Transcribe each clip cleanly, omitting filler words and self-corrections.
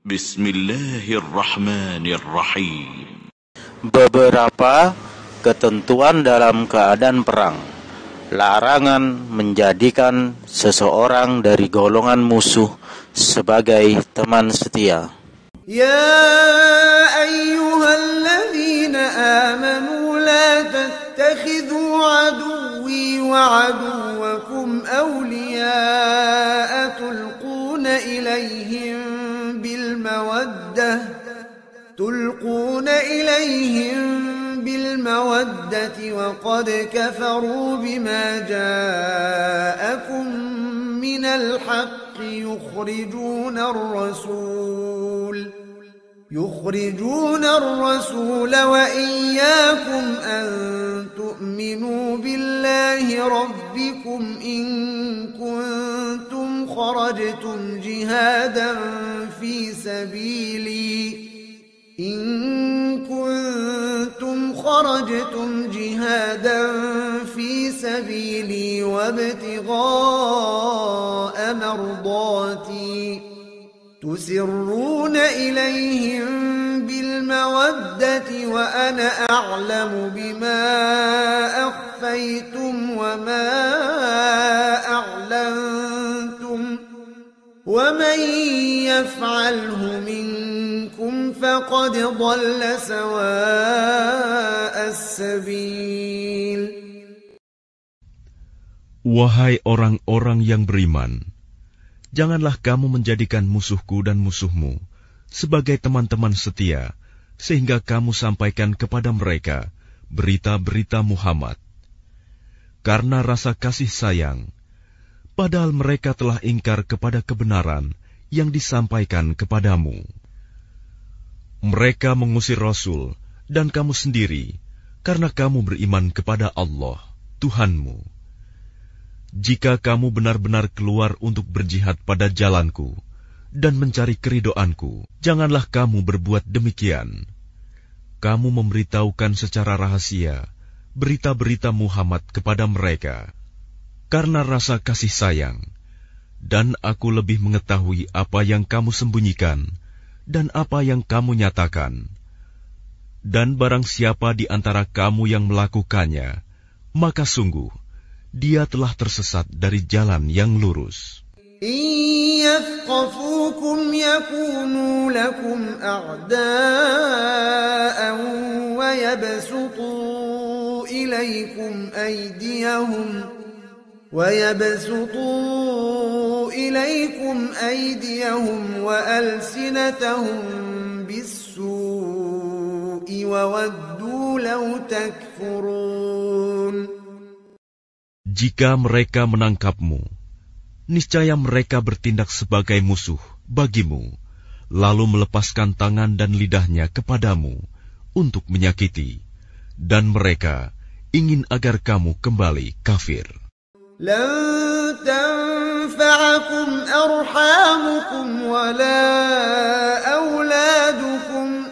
Bismillahirrahmanirrahim. Beberapa ketentuan dalam keadaan perang. Larangan menjadikan seseorang dari golongan musuh sebagai teman setia. Ya ayyuhalladzina amanu la tattakhidhu aduwwi wa aduwwakum awliya'a tulquna ilayhim بالمودة وقد كفروا بما جاءكم من الحق يخرجون الرسول وإياكم أن تؤمنوا بالله ربكم إن كنتم خرجتم جهادا في سبيلي وابتغاء مرضاتي تسرون إليهم بالمودة وأنا أعلم بما أخفيتم وما أعلنتم ومن يفعله منكم فقد ضل سواء السبيل. Wahai orang-orang yang beriman, janganlah kamu menjadikan musuhku dan musuhmu sebagai teman-teman setia, sehingga kamu sampaikan kepada mereka berita-berita Muhammad. Karena rasa kasih sayang, padahal mereka telah ingkar kepada kebenaran yang disampaikan kepadamu. Mereka mengusir Rasul dan kamu sendiri, karena kamu beriman kepada Allah, Tuhanmu. Jika kamu benar-benar keluar untuk berjihad pada jalanku dan mencari keridoanku, janganlah kamu berbuat demikian. Kamu memberitahukan secara rahasia berita-berita Muhammad kepada mereka karena rasa kasih sayang, dan aku lebih mengetahui apa yang kamu sembunyikan dan apa yang kamu nyatakan. Dan barang siapa di antara kamu yang melakukannya, maka sungguh dia telah tersesat dari jalan yang lurus. يثقفوكم يكونوا لكم أعداء ويبسطوا إليكم أيديهم وألسنتهم بالسوء وودوا لو تكفرون. Jika mereka menangkapmu, niscaya mereka bertindak sebagai musuh bagimu, lalu melepaskan tangan dan lidahnya kepadamu untuk menyakiti, dan mereka ingin agar kamu kembali kafir. لن تنفعكم أرحامكم ولا أولادكم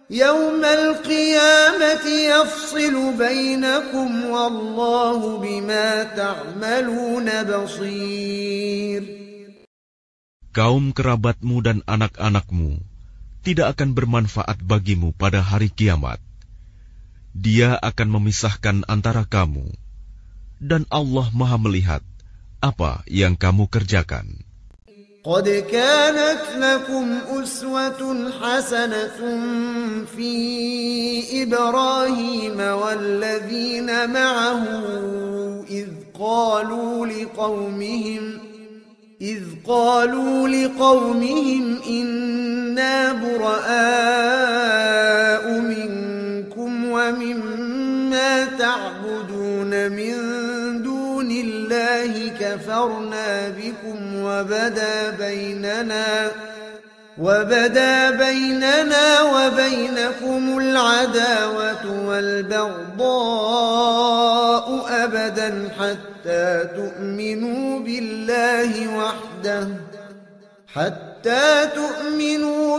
يوم القيامة يفصل بينكم والله بما تعملون بصير. Kaum kerabatmu dan anak-anakmu tidak akan bermanfaat bagimu pada hari kiamat. Dia akan memisahkan antara kamu, dan Allah Maha melihat apa yang kamu kerjakan. قد كانت لكم أسوة حسنة في إبراهيم والذين معه إذ قالوا لقومهم إنا براء منكم ومما تعبدون من دون الله كفرنا بكم وبدا بيننا وبينكم العداوة والبغضاء أبدا حتى تؤمنوا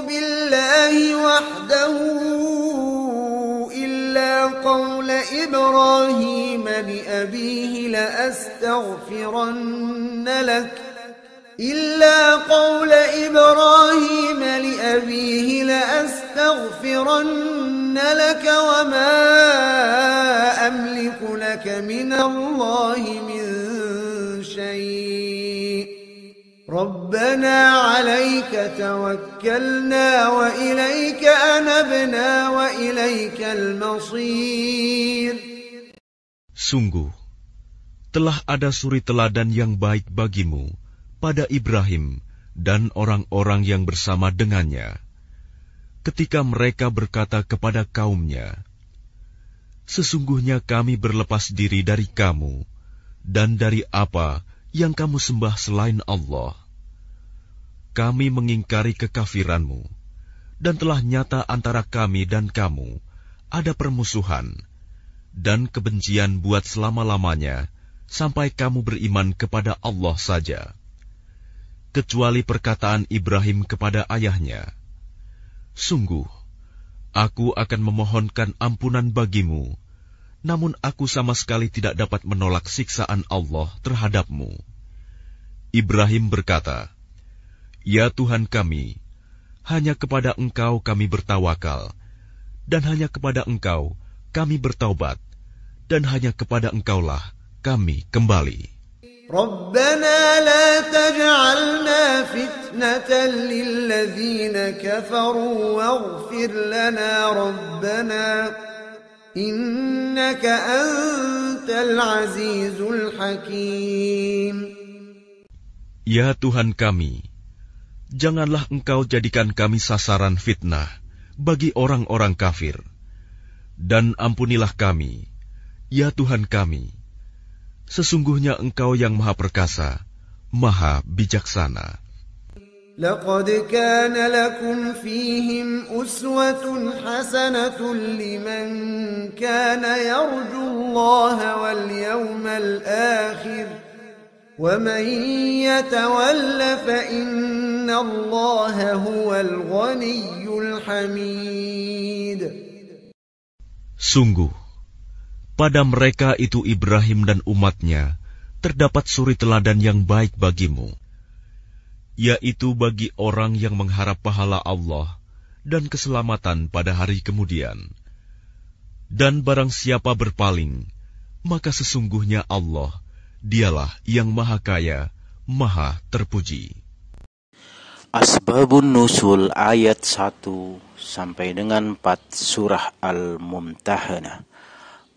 بالله وحده إلا قول إبراهيم لأبيه لأستغفرن لك لأستغفرن لك وما أملك لك من الله من شيء ربنا عليك توكلنا وإليك أنبنا وإليك المصير. Sungguh, telah ada suri teladan yang baik bagimu pada Ibrahim dan orang-orang yang bersama dengannya, ketika mereka berkata kepada kaumnya, "Sesungguhnya kami berlepas diri dari kamu dan dari apa yang kamu sembah selain Allah. Kami mengingkari kekafiranmu, dan telah nyata antara kami dan kamu ada permusuhan dan kebencian buat selama-lamanya sampai kamu beriman kepada Allah saja, kecuali perkataan Ibrahim kepada ayahnya, 'Sungguh, aku akan memohonkan ampunan bagimu, namun aku sama sekali tidak dapat menolak siksaan Allah terhadapmu.' Ibrahim berkata, 'Ya Tuhan kami, hanya kepada Engkau kami bertawakal, dan hanya kepada Engkau kami bertaubat, dan hanya kepada Engkaulah kami kembali.' ربنا لا تجعلنا فتنة للذين كفروا واغفر لنا ربنا إنك أنت العزيز الحكيم. Ya Tuhan kami, janganlah Engkau jadikan kami sasaran fitnah bagi orang-orang kafir, dan ampunilah kami, ya Tuhan kami. Sesungguhnya Engkau yang Maha Perkasa, Maha Bijaksana. لقد كان لكم فيهم أسوة حسنة لمن كان يرجو الله واليوم الآخر ومن يتول فإن الله هو الغني الحميد. Sungguh, pada mereka itu Ibrahim dan umatnya terdapat suri teladan yang baik bagimu, yaitu bagi orang yang mengharap pahala Allah dan keselamatan pada hari kemudian. Dan barang siapa berpaling, maka sesungguhnya Allah, Dialah yang Maha Kaya, Maha Terpuji. Asbabun Nusul ayat 1 sampai dengan 4 surah Al-Mumtahanah.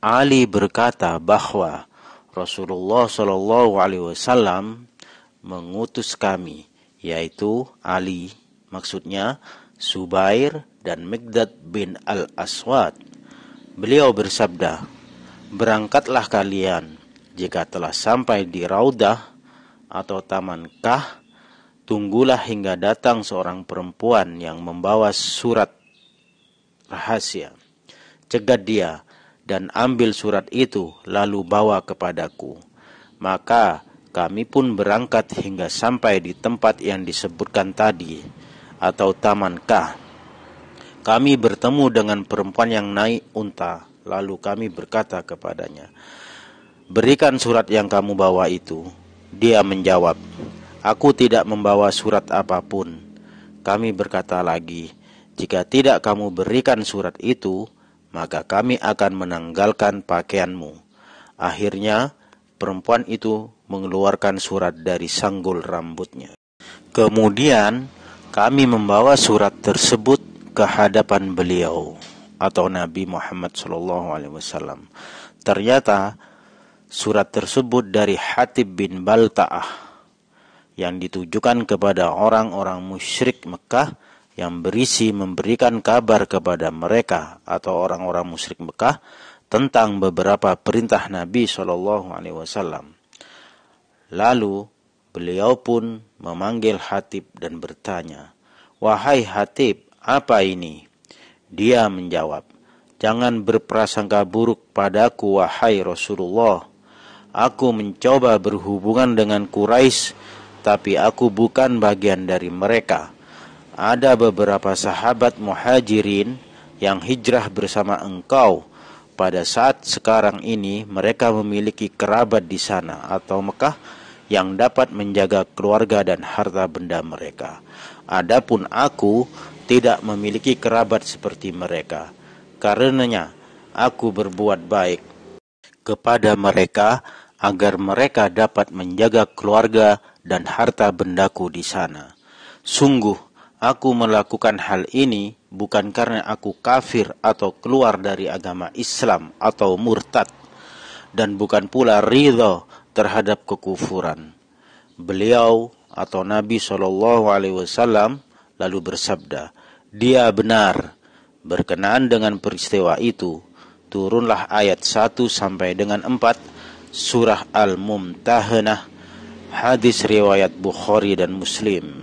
Ali berkata bahwa Rasulullah SAW mengutus kami, yaitu Ali, maksudnya Subair dan Miqdad bin Al-Aswad. Beliau bersabda, "Berangkatlah kalian, jika telah sampai di Raudah atau Taman Kah, tunggulah hingga datang seorang perempuan yang membawa surat rahasia. Cegat dia dan ambil surat itu, lalu bawa kepadaku. Maka kami pun berangkat hingga sampai di tempat yang disebutkan tadi, atau Taman Kah. Kami bertemu dengan perempuan yang naik unta, lalu kami berkata kepadanya, 'Berikan surat yang kamu bawa itu.' Dia menjawab, 'Aku tidak membawa surat apapun.' Kami berkata lagi, 'Jika tidak kamu berikan surat itu, maka kami akan menanggalkan pakaianmu.' Akhirnya perempuan itu mengeluarkan surat dari sanggul rambutnya. Kemudian kami membawa surat tersebut ke hadapan beliau atau Nabi Muhammad SAW. Ternyata surat tersebut dari Hatib bin Balta'ah yang ditujukan kepada orang-orang musyrik Mekah, yang berisi memberikan kabar kepada mereka atau orang-orang musyrik Mekah tentang beberapa perintah Nabi SAW. Lalu beliau pun memanggil Hatib dan bertanya, 'Wahai Hatib, apa ini?' Dia menjawab, 'Jangan berprasangka buruk padaku, wahai Rasulullah. Aku mencoba berhubungan dengan Quraisy, tapi aku bukan bagian dari mereka. Ada beberapa sahabat muhajirin yang hijrah bersama engkau. Pada saat sekarang ini mereka memiliki kerabat di sana atau Mekah yang dapat menjaga keluarga dan harta benda mereka. Adapun aku tidak memiliki kerabat seperti mereka. Karenanya aku berbuat baik kepada mereka agar mereka dapat menjaga keluarga dan harta bendaku di sana. Sungguh, aku melakukan hal ini bukan karena aku kafir atau keluar dari agama Islam atau murtad, dan bukan pula ridha terhadap kekufuran. Beliau atau Nabi SAW lalu bersabda, "Dia benar." Berkenaan dengan peristiwa itu, turunlah ayat 1 sampai dengan 4 surah Al-Mumtahanah, hadis riwayat Bukhari dan Muslim.